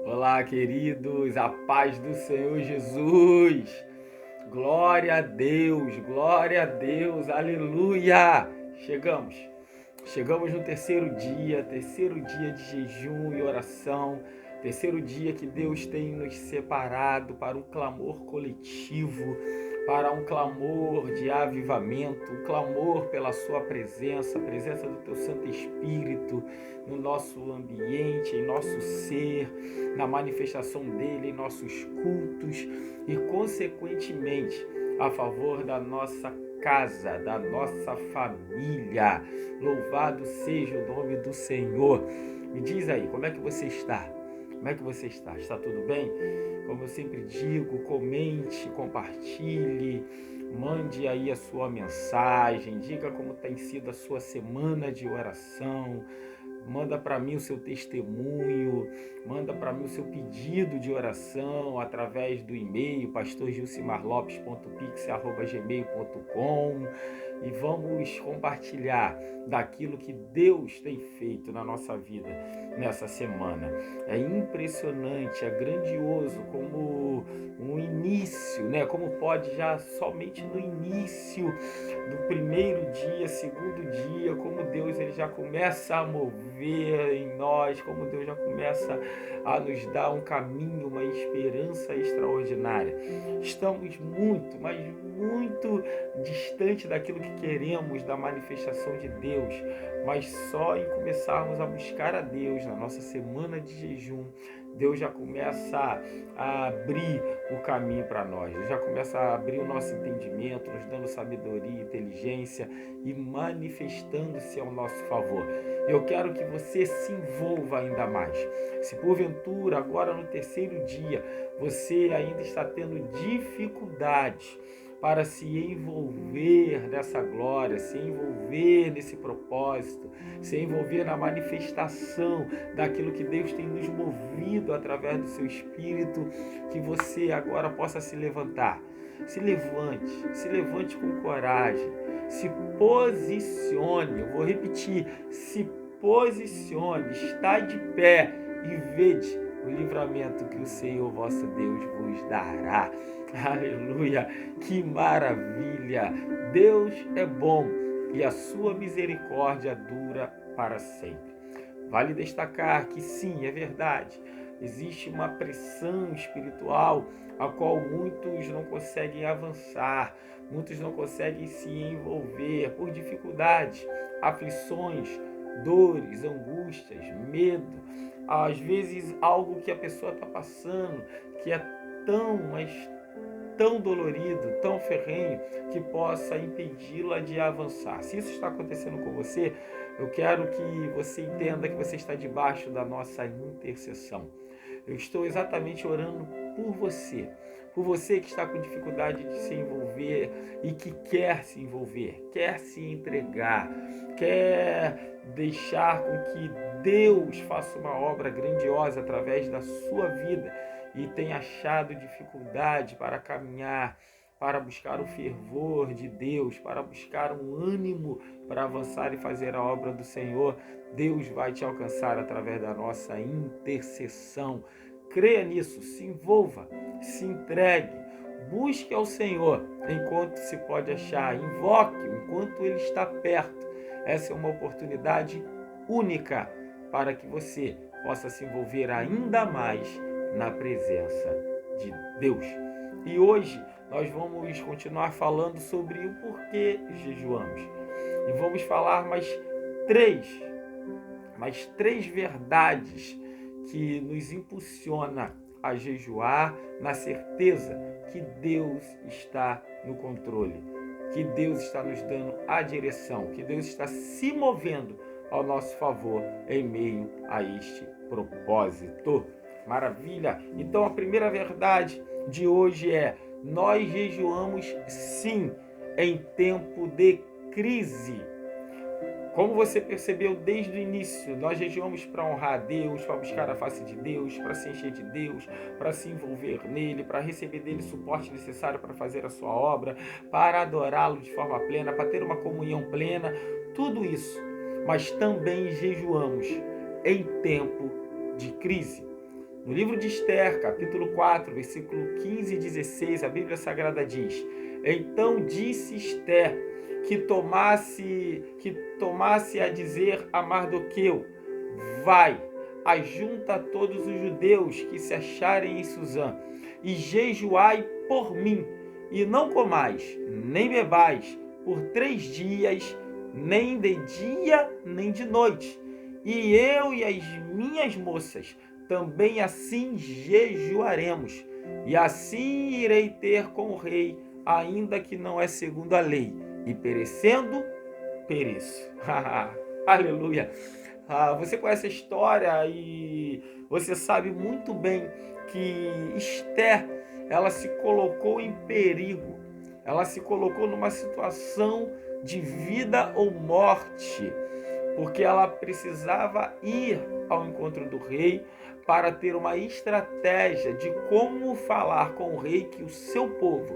Olá, queridos, a paz do Senhor Jesus. Glória a Deus, aleluia. Chegamos no terceiro dia de jejum e oração, terceiro dia que Deus tem nos separado para um clamor coletivo, para um clamor de avivamento, um clamor pela sua presença, a presença do teu Santo Espírito no nosso ambiente, em nosso ser, na manifestação dele em nossos cultos e, consequentemente, a favor da nossa casa, da nossa família. Louvado seja o nome do Senhor. Me diz aí, como é que você está? Como é que você está? Está tudo bem? Como eu sempre digo, comente, compartilhe, mande aí a sua mensagem, diga como tem sido a sua semana de oração. Manda para mim o seu testemunho, manda para mim o seu pedido de oração através do e-mail pastorgilcimarlopes.pix@gmail.com e vamos compartilhar daquilo que Deus tem feito na nossa vida nessa semana. É impressionante, é grandioso como um início, né? Como pode já somente no início do primeiro dia, segundo dia, como Deus ele já começa a mover em nós, como Deus já começa a nos dar um caminho, uma esperança extraordinária. Estamos muito, mas muito distante daquilo que queremos, da manifestação de Deus, mas só em começarmos a buscar a Deus na nossa semana de jejum, Deus já começa a abrir o caminho para nós, Deus já começa a abrir o nosso entendimento, nos dando sabedoria, inteligência e manifestando-se ao nosso favor. Eu quero que você se envolva ainda mais. Se porventura, agora no terceiro dia, você ainda está tendo dificuldade para se envolver nessa glória, se envolver nesse propósito, se envolver na manifestação daquilo que Deus tem nos movido através do seu Espírito, que você agora possa se levantar. Se levante com coragem, se posicione, eu vou repetir, se posicione, está de pé e vede o livramento que o Senhor vosso Deus vos dará. Aleluia, que maravilha! Deus é bom e a sua misericórdia dura para sempre. Vale destacar que sim, é verdade, existe uma pressão espiritual a qual muitos não conseguem avançar, muitos não conseguem se envolver por dificuldades, aflições, dores, angústias, medo, às vezes algo que a pessoa está passando, que é tão dolorido, tão ferrenho, que possa impedi-la de avançar. Se isso está acontecendo com você, eu quero que você entenda que você está debaixo da nossa intercessão. Eu estou exatamente orando por você que está com dificuldade de se envolver e que quer se envolver, quer se entregar, quer deixar com que Deus faça uma obra grandiosa através da sua vida e tem achado dificuldade para caminhar, para buscar o fervor de Deus, para buscar um ânimo para avançar e fazer a obra do Senhor. Deus vai te alcançar através da nossa intercessão. Creia nisso, se envolva, se entregue, busque ao Senhor enquanto se pode achar, invoque-o enquanto Ele está perto. Essa é uma oportunidade única para que você possa se envolver ainda mais na presença de Deus. E hoje nós vamos continuar falando sobre o porquê jejuamos. E vamos falar mais três verdades que nos impulsiona a jejuar na certeza que Deus está no controle, que Deus está nos dando a direção, que Deus está se movendo ao nosso favor em meio a este propósito. Maravilha! Então a primeira verdade de hoje é: nós jejuamos sim em tempo de crise. Como você percebeu desde o início, nós jejuamos para honrar a Deus, para buscar a face de Deus, para se encher de Deus, para se envolver nele, para receber dele o suporte necessário para fazer a sua obra, para adorá-lo de forma plena, para ter uma comunhão plena, tudo isso. Mas também jejuamos em tempo de crise. No livro de Esther, capítulo 4, versículo 15 e 16, a Bíblia Sagrada diz: Então disse Esther que tomasse a dizer a Mardoqueu: Vai, ajunta todos os judeus que se acharem em Suzã, e jejuai por mim, e não comais, nem bebais, por 3 dias, nem de dia, nem de noite. E eu e as minhas moças também assim jejuaremos, e assim irei ter com o rei, ainda que não é segundo a lei, e perecendo, pereço. Aleluia! Você conhece a história e você sabe muito bem que Esther, ela se colocou em perigo, ela se colocou numa situação de vida ou morte, porque ela precisava ir ao encontro do rei para ter uma estratégia de como falar com o rei que o seu povo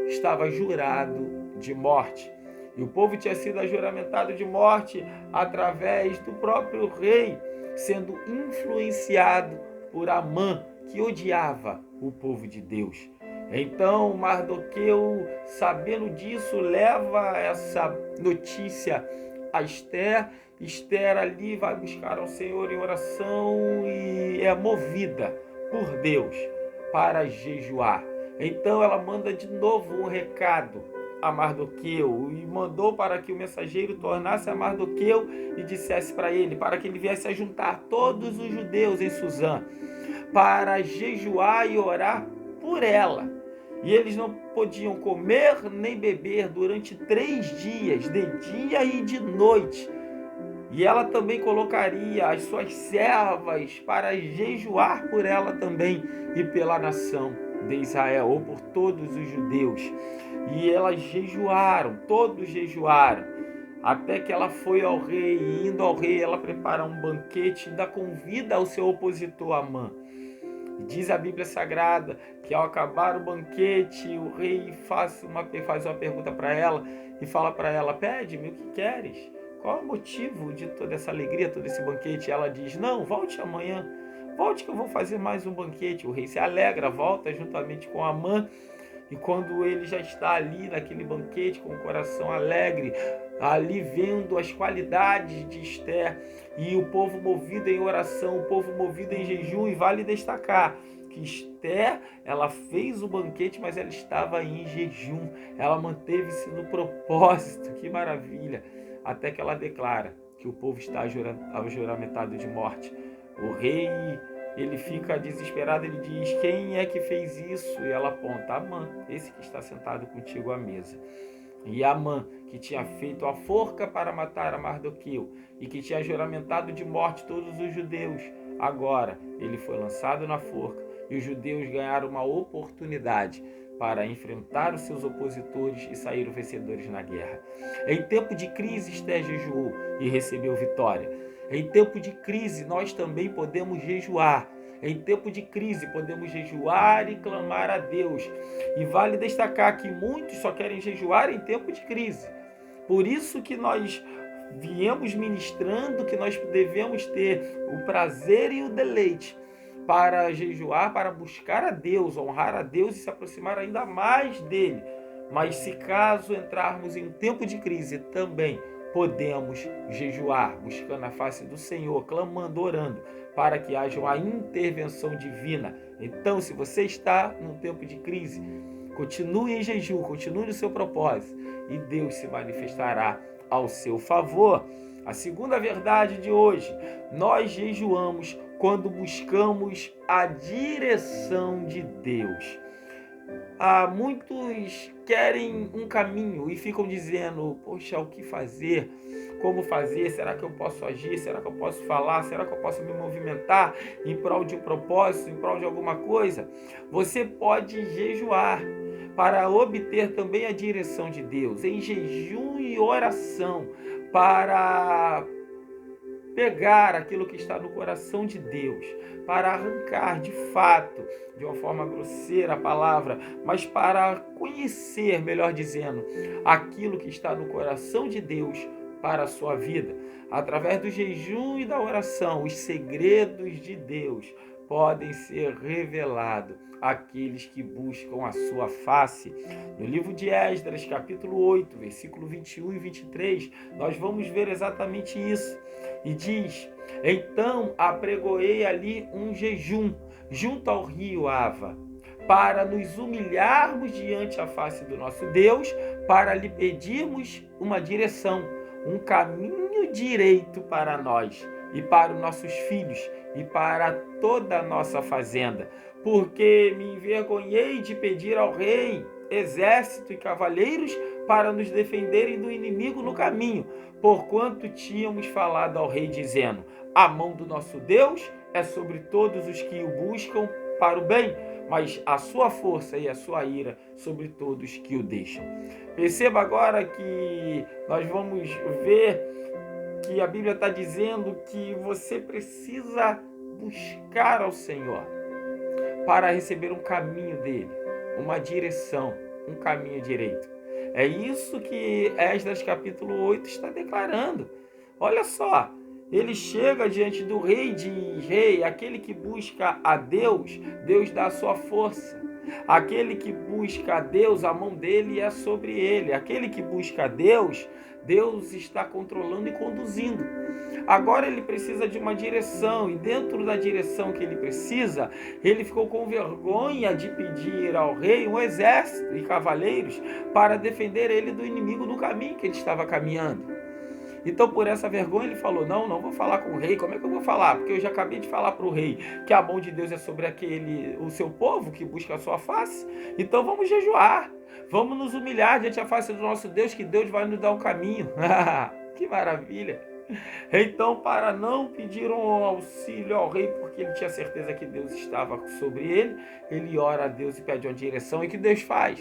estava jurado de morte. E o povo tinha sido juramentado de morte através do próprio rei, sendo influenciado por Amã, que odiava o povo de Deus. Então Mardoqueu, sabendo disso, leva essa notícia a Esther. Esther ali vai buscar ao Senhor em oração e é movida por Deus para jejuar. Então ela manda de novo um recado a Mardoqueu e mandou para que o mensageiro tornasse a Mardoqueu e dissesse para ele, para que ele viesse a juntar todos os judeus em Suzã, para jejuar e orar por ela. E eles não podiam comer nem beber durante 3 dias, de dia e de noite. E ela também colocaria as suas servas para jejuar por ela também e pela nação de Israel, ou por todos os judeus. E elas jejuaram, todos jejuaram, até que ela foi ao rei, e indo ao rei, ela prepara um banquete e ainda convida o seu opositor Amã. E diz a Bíblia Sagrada que ao acabar o banquete, o rei faz uma pergunta para ela e fala para ela: pede-me o que queres? Qual é o motivo de toda essa alegria, todo esse banquete? E ela diz: não, volte amanhã, volte que eu vou fazer mais um banquete. O rei se alegra, volta juntamente com Amã. E quando ele já está ali naquele banquete com o coração alegre, ali vendo as qualidades de Esther e o povo movido em oração, o povo movido em jejum, e vale destacar que Esther, ela fez o banquete, mas ela estava em jejum, ela manteve-se no propósito, que maravilha, até que ela declara que o povo está juramentado de morte. O rei, ele fica desesperado, ele diz: quem é que fez isso? E ela aponta: Amã, esse que está sentado contigo à mesa. E Amã, que tinha feito a forca para matar a Mardoqueu e que tinha juramentado de morte todos os judeus, agora ele foi lançado na forca e os judeus ganharam uma oportunidade para enfrentar os seus opositores e saíram vencedores na guerra. Em tempo de crise, Esther jejuou e recebeu vitória. Em tempo de crise, nós também podemos jejuar. Em tempo de crise, podemos jejuar e clamar a Deus. E vale destacar que muitos só querem jejuar em tempo de crise. Por isso que nós viemos ministrando que nós devemos ter o prazer e o deleite para jejuar, para buscar a Deus, honrar a Deus e se aproximar ainda mais dele. Mas se caso entrarmos em um tempo de crise, também podemos jejuar, buscando a face do Senhor, clamando, orando, para que haja uma intervenção divina. Então, se você está num tempo de crise, continue em jejum, continue no seu propósito, e Deus se manifestará ao seu favor. A segunda verdade de hoje: nós jejuamos quando buscamos a direção de Deus. Muitos querem um caminho e ficam dizendo: poxa, o que fazer? Como fazer? Será que eu posso agir? Será que eu posso falar? Será que eu posso me movimentar em prol de um propósito, em prol de alguma coisa? Você pode jejuar para obter também a direção de Deus, em jejum e oração, para pegar aquilo que está no coração de Deus, para arrancar de fato, de uma forma grosseira a palavra, mas para conhecer, melhor dizendo, aquilo que está no coração de Deus para a sua vida. Através do jejum e da oração, os segredos de Deus podem ser revelados àqueles que buscam a sua face. No livro de Esdras, capítulo 8, versículo 21 e 23, nós vamos ver exatamente isso. E diz: então apregoei ali um jejum junto ao rio Ava, para nos humilharmos diante a face do nosso Deus, para lhe pedirmos uma direção, um caminho direito para nós e para os nossos filhos e para toda a nossa fazenda, porque me envergonhei de pedir ao rei exército e cavaleiros para nos defenderem do inimigo no caminho, porquanto tínhamos falado ao rei dizendo: a mão do nosso Deus é sobre todos os que o buscam para o bem, mas a sua força e a sua ira sobre todos que o deixam. Perceba agora que nós vamos ver que a Bíblia está dizendo que você precisa buscar ao Senhor para receber um caminho dele, uma direção, um caminho direito. É isso que Esdras capítulo 8 está declarando. Olha só, ele chega diante do rei e diz: rei, aquele que busca a Deus, Deus dá a sua força. Aquele que busca a Deus, a mão dele é sobre ele. Aquele que busca a Deus, Deus está controlando e conduzindo. Agora ele precisa de uma direção, e dentro da direção que ele precisa, ele ficou com vergonha de pedir ao rei um exército e cavaleiros para defender ele do inimigo no caminho que ele estava caminhando. Então, por essa vergonha, ele falou: não vou falar com o rei. Como é que eu vou falar? Porque eu já acabei de falar para o rei que a mão de Deus é sobre o seu povo que busca a sua face. Então, vamos jejuar. Vamos nos humilhar diante da face do nosso Deus, que Deus vai nos dar um caminho. Que maravilha! Então, para não pedir um auxílio ao rei, porque ele tinha certeza que Deus estava sobre ele, ele ora a Deus e pede uma direção. E o que Deus faz?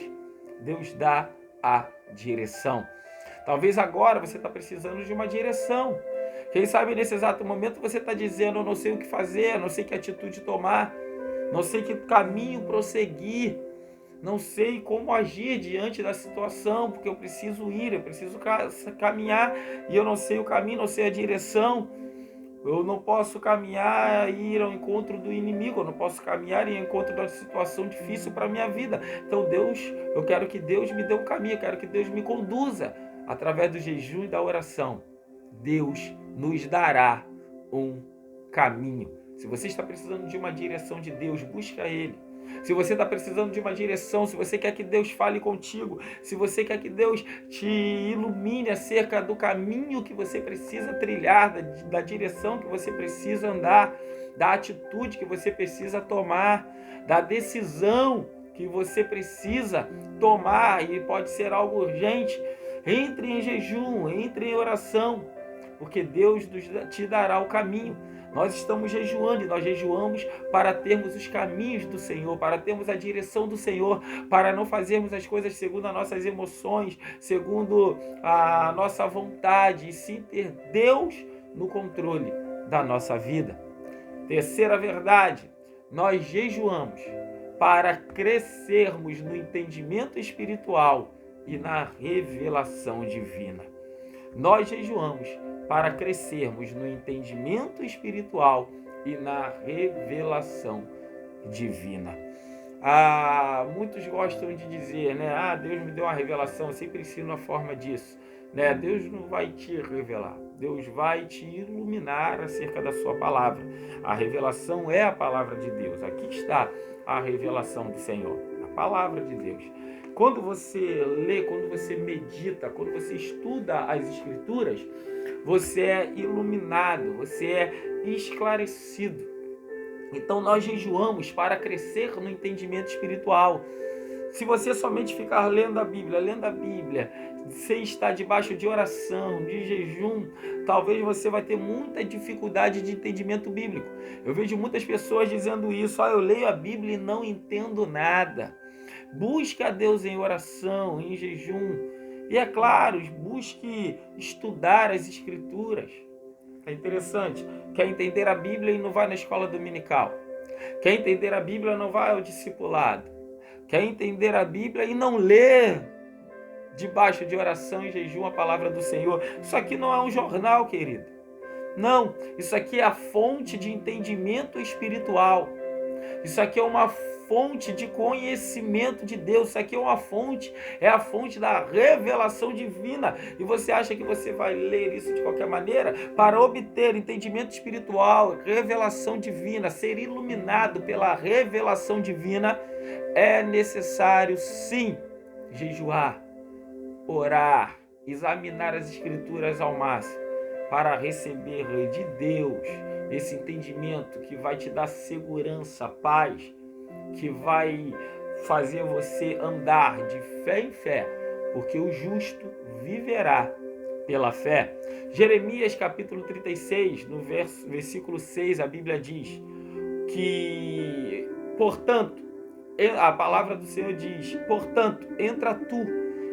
Deus dá a direção. Talvez agora você está precisando de uma direção. Quem sabe nesse exato momento você está dizendo: eu não sei o que fazer, não sei que atitude tomar, não sei que caminho prosseguir, não sei como agir diante da situação, porque eu preciso ir, eu preciso caminhar e eu não sei o caminho, não sei a direção. Eu não posso caminhar e ir ao encontro do inimigo, eu não posso caminhar e ir ao encontro da situação difícil para a minha vida. Então eu quero que Deus me dê um caminho, eu quero que Deus me conduza. Através do jejum e da oração, Deus nos dará um caminho. Se você está precisando de uma direção de Deus, busca Ele. Se você está precisando de uma direção, se você quer que Deus fale contigo, se você quer que Deus te ilumine acerca do caminho que você precisa trilhar, da direção que você precisa andar, da atitude que você precisa tomar, da decisão que você precisa tomar, e pode ser algo urgente, entre em jejum, entre em oração, porque Deus te dará o caminho. Nós estamos jejuando e nós jejuamos para termos os caminhos do Senhor, para termos a direção do Senhor, para não fazermos as coisas segundo as nossas emoções, segundo a nossa vontade, e sim ter Deus no controle da nossa vida. Terceira verdade, nós jejuamos para crescermos no entendimento espiritual e na revelação divina. Nós jejuamos para crescermos no entendimento espiritual e na revelação divina. Muitos gostam de dizer, Deus me deu uma revelação, eu sempre ensino a forma disso. Deus não vai te revelar, Deus vai te iluminar acerca da sua palavra. A revelação é a palavra de Deus. Aqui está a revelação do Senhor, a palavra de Deus. Quando você lê, quando você medita, quando você estuda as Escrituras, você é iluminado, você é esclarecido. Então nós jejuamos para crescer no entendimento espiritual. Se você somente ficar lendo a Bíblia, você está debaixo de oração, de jejum, talvez você vai ter muita dificuldade de entendimento bíblico. Eu vejo muitas pessoas dizendo isso: eu leio a Bíblia e não entendo nada. Busque a Deus em oração, em jejum. E é claro, busque estudar as Escrituras. É interessante. Quer entender a Bíblia e não vai na escola dominical. Quer entender a Bíblia e não vai ao discipulado. Quer entender a Bíblia e não lê debaixo de oração e jejum a palavra do Senhor. Isso aqui não é um jornal, querido. Não, isso aqui é a fonte de entendimento espiritual. Isso aqui é uma fonte de conhecimento de Deus. Isso aqui é uma fonte, é a fonte da revelação divina. E você acha que você vai ler isso de qualquer maneira? Para obter entendimento espiritual, revelação divina, ser iluminado pela revelação divina, é necessário sim jejuar, orar, examinar as escrituras ao máximo, para receber de Deus esse entendimento que vai te dar segurança, paz, que vai fazer você andar de fé em fé, porque o justo viverá pela fé. Jeremias capítulo 36, no versículo 6, a Bíblia diz que, portanto, a palavra do Senhor diz, portanto, entra tu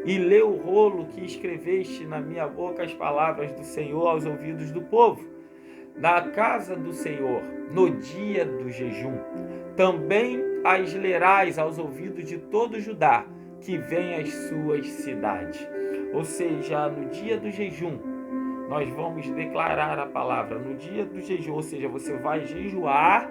e lê o rolo que escreveste na minha boca, as palavras do Senhor aos ouvidos do povo, na casa do Senhor, no dia do jejum. Também as lerás aos ouvidos de todo Judá, que vem às suas cidades. Ou seja, no dia do jejum, nós vamos declarar a palavra. No dia do jejum, ou seja, você vai jejuar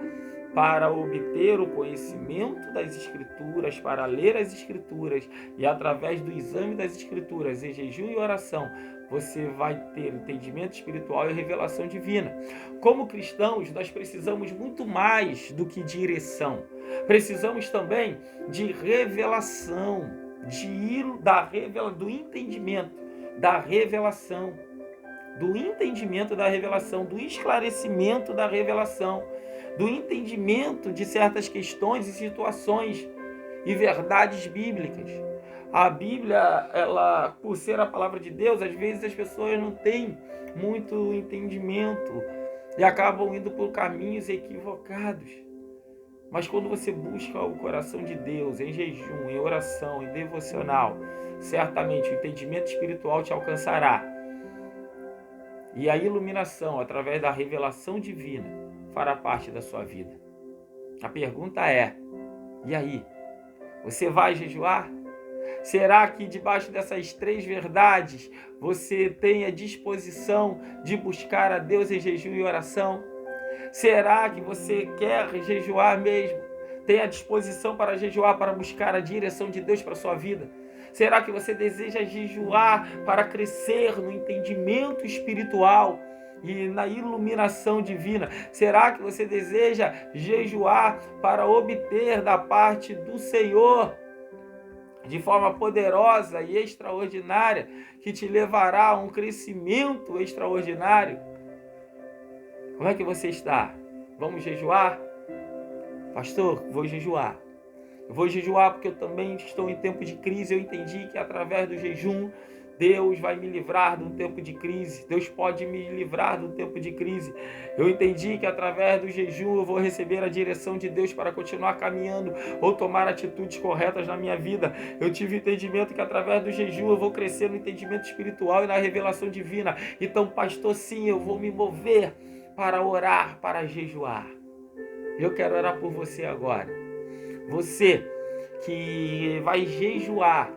para obter o conhecimento das Escrituras, para ler as Escrituras, e através do exame das Escrituras, em jejum e oração, você vai ter entendimento espiritual e revelação divina. Como cristãos, nós precisamos muito mais do que direção. Precisamos também de revelação, do entendimento da revelação, do esclarecimento da revelação, do entendimento de certas questões e situações e verdades bíblicas. A Bíblia, ela, por ser a palavra de Deus, às vezes as pessoas não têm muito entendimento e acabam indo por caminhos equivocados. Mas quando você busca o coração de Deus em jejum, em oração, em devocional, certamente o entendimento espiritual te alcançará. E a iluminação, através da revelação divina, fará parte da sua vida. A pergunta é, e aí? Você vai jejuar? Será que debaixo dessas 3 verdades você tem a disposição de buscar a Deus em jejum e oração? Será que você quer jejuar mesmo? Tem a disposição para jejuar, para buscar a direção de Deus para a sua vida? Será que você deseja jejuar para crescer no entendimento espiritual e na iluminação divina? Será que você deseja jejuar para obter da parte do Senhor, de forma poderosa e extraordinária, que te levará a um crescimento extraordinário? Como é que você está? Vamos jejuar? Pastor, vou jejuar. Eu vou jejuar porque eu também estou em tempo de crise. Eu entendi que através do jejum, Deus vai me livrar de um tempo de crise. Deus pode me livrar de um tempo de crise. Eu entendi que através do jejum eu vou receber a direção de Deus para continuar caminhando ou tomar atitudes corretas na minha vida. Eu tive o entendimento que através do jejum eu vou crescer no entendimento espiritual e na revelação divina. Então, pastor, sim, eu vou me mover para orar, para jejuar. Eu quero orar por você agora. Você que vai jejuar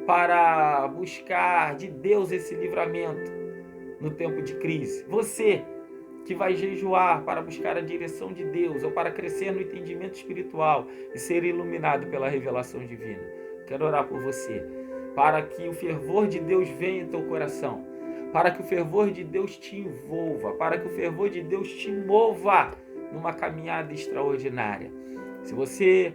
para buscar de Deus esse livramento no tempo de crise. Você que vai jejuar para buscar a direção de Deus ou para crescer no entendimento espiritual e ser iluminado pela revelação divina. Quero orar por você, para que o fervor de Deus venha em teu coração, para que o fervor de Deus te envolva, para que o fervor de Deus te mova numa caminhada extraordinária. Se você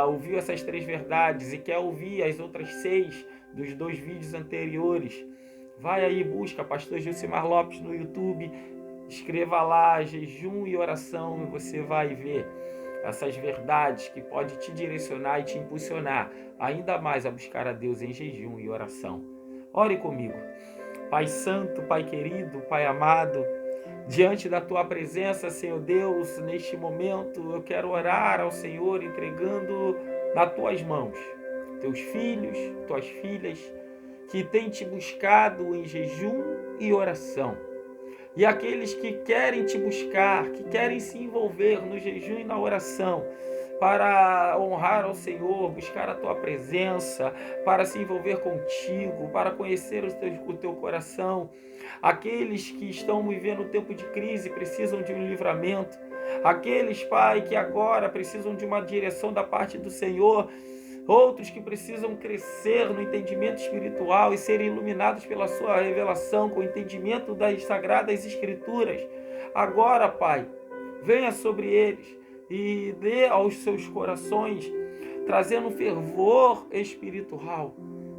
ouviu essas 3 verdades e quer ouvir as outras 6 dos 2 vídeos anteriores, vai aí, busca Pastor Gilcimar Lopes no YouTube, escreva lá jejum e oração e você vai ver essas verdades que pode te direcionar e te impulsionar ainda mais a buscar a Deus em jejum e oração. Ore comigo. Pai santo, Pai querido, Pai amado, diante da tua presença, Senhor Deus, neste momento eu quero orar ao Senhor entregando nas tuas mãos teus filhos, tuas filhas que têm te buscado em jejum e oração. E aqueles que querem te buscar, que querem se envolver no jejum e na oração, para honrar ao Senhor, buscar a tua presença, para se envolver contigo, para conhecer o teu coração. Aqueles que estão vivendo um tempo de crise, precisam de um livramento. Aqueles, Pai, que agora precisam de uma direção da parte do Senhor, outros que precisam crescer no entendimento espiritual e serem iluminados pela sua revelação, com o entendimento das Sagradas Escrituras. Agora, Pai, venha sobre eles e dê aos seus corações, trazendo fervor espiritual,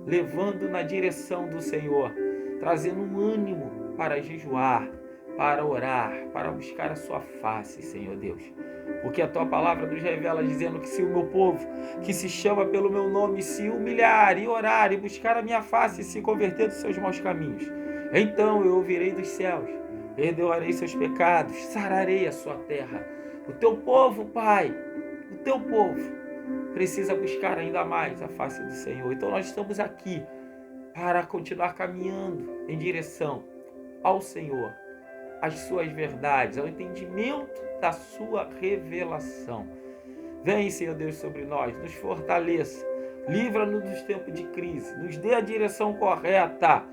levando na direção do Senhor, trazendo um ânimo para jejuar, para orar, para buscar a sua face, Senhor Deus. Porque a tua palavra nos revela dizendo que se o meu povo, que se chama pelo meu nome, se humilhar e orar e buscar a minha face e se converter dos seus maus caminhos, então eu ouvirei dos céus, perdoarei seus pecados, sararei a sua terra. O teu povo, Pai, o teu povo precisa buscar ainda mais a face do Senhor. Então nós estamos aqui para continuar caminhando em direção ao Senhor, às suas verdades, ao entendimento da sua revelação. Vem, Senhor Deus, sobre nós, nos fortaleça, livra-nos dos tempos de crise, nos dê a direção correta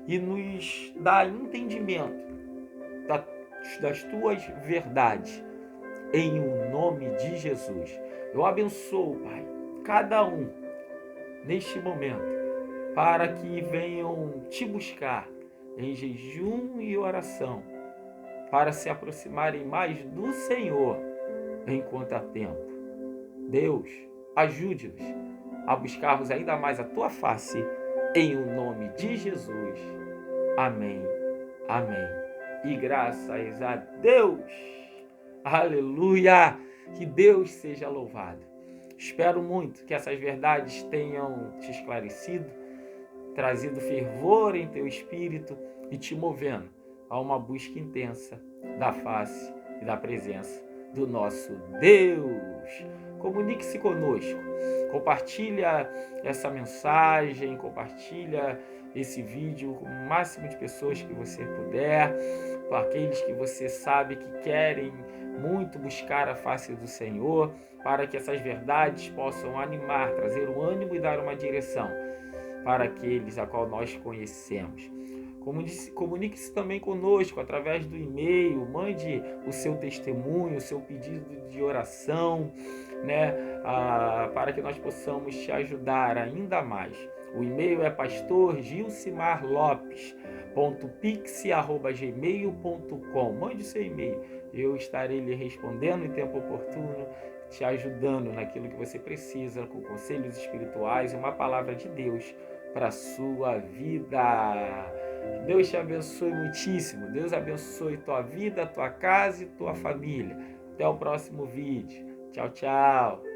e nos dá entendimento das tuas verdades, em o nome de Jesus. Eu abençoo, Pai, cada um neste momento, para que venham te buscar em jejum e oração, para se aproximarem mais do Senhor enquanto há tempo. Deus, ajude-nos a buscarmos ainda mais a tua face, em o nome de Jesus. Amém, amém. E graças a Deus, aleluia, que Deus seja louvado. Espero muito que essas verdades tenham te esclarecido, trazido fervor em teu espírito e te movendo a uma busca intensa da face e da presença do nosso Deus. Comunique-se conosco, compartilha essa mensagem, compartilha esse vídeo com o máximo de pessoas que você puder, com aqueles que você sabe que querem muito buscar a face do Senhor, para que essas verdades possam animar, trazer um ânimo e dar uma direção para aqueles a qual nós conhecemos. Comunique-se também conosco através do e-mail, mande o seu testemunho, o seu pedido de oração, para que nós possamos te ajudar ainda mais. O e-mail é pastorgilcimar.lopes.pix@gmail.com. Mande o seu e-mail, eu estarei lhe respondendo em tempo oportuno, te ajudando naquilo que você precisa, com conselhos espirituais e uma palavra de Deus para a sua vida. Deus te abençoe muitíssimo. Deus abençoe tua vida, tua casa e tua família. Até o próximo vídeo. Tchau, tchau.